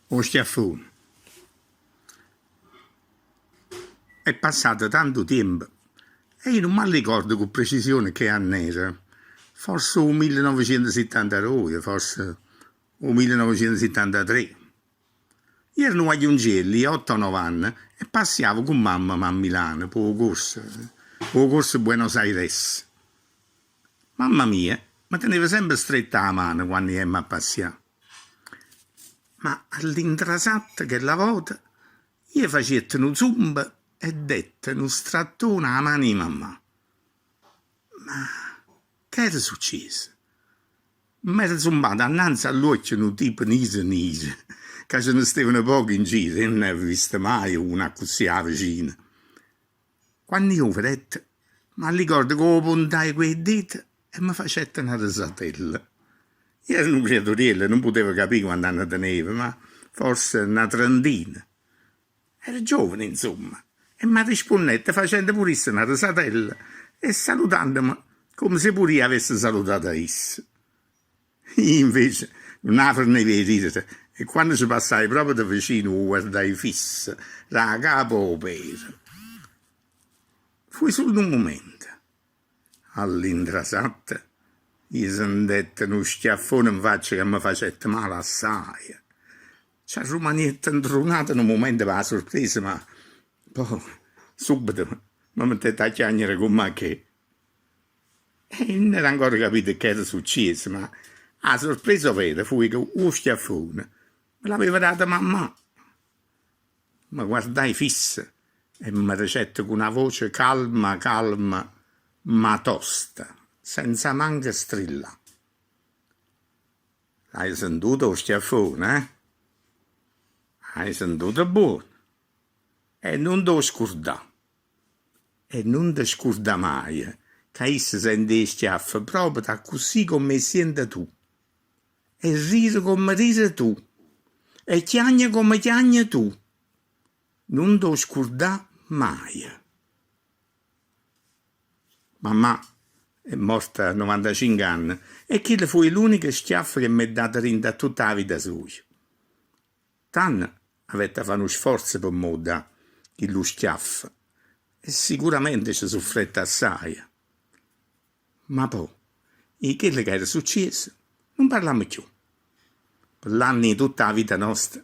O schiaffone. È passato tanto tempo e io non mi ricordo con precisione che anno era. Forse il 1972, forse il 1973. Io ero agli Ungelli, 8 o 9 anni, e passavo con mamma a Milano, per il corso Buenos Aires. Mamma mia, mi teneva sempre stretta la mano quando io a passeare. Ma all'intrasatto che la volta, io facevo un zumba e dette un strattone alla mano di mamma. Ma che era successo? Mi era zumbato annanzi all'occhio un tipo nise, che ce ne stavano pochi in giro, e non avevo visto mai una così vicina. Quando io ho detto, mi ricordo che ho puntai quei dita e mi facette una risatella. Io ero un creaturello, non potevo capire quando anno teneva, ma forse una trentina. Era giovane, insomma, e mi rispondette facendo purissima una risatella e salutandomi come se pure io avessi salutato essa. Io invece non avrei ridere e quando ci passai proprio da vicino guardai fisso, la capo per. Fu solo un momento. All'intrasatta gli sentette uno schiaffone in faccia che mi facette male assai. Ci rimanette intronata in un momento per la sorpresa, ma poi subito mi mettette a chiagnere con me che. E non era ancora capito che era successo, ma la sorpresa vera fu che lo schiaffone me l'aveva dato mamma. Mi guardai fissa e mi recette con una voce calma, ma tosta, senza manco strilla. Hai sentito lo schiaffone, eh? Hai sentito buono? E non ti scordare. E non ti scordare mai, che essa sente schiaffo proprio da così come senti tu. E ride come ridi tu. E chiagna come chiagna tu. Non ti scordare mai. Mamma è morta a 95 anni e quello fu l'unico schiaffo che mi ha dato rinda tutta la vita sua. Tanto avete fatto uno sforzo per me da quello schiaffo e sicuramente ci soffrette assai. Ma poi, di quello che era successo, non parliamo più. Per l'anni di tutta la vita nostra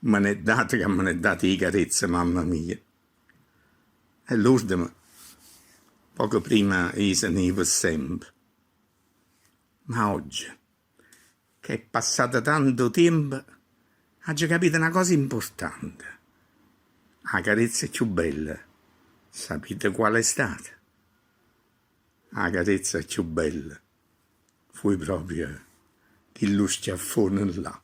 me ne è dato che me ne è dato di carezze, mamma mia. E l'ultimo, poco prima se ne per sempre. Ma oggi, che è passato tanto tempo, ho già capito una cosa importante. La carezza più bella, sapete qual è stata? La carezza più bella fu proprio quello schiaffone là.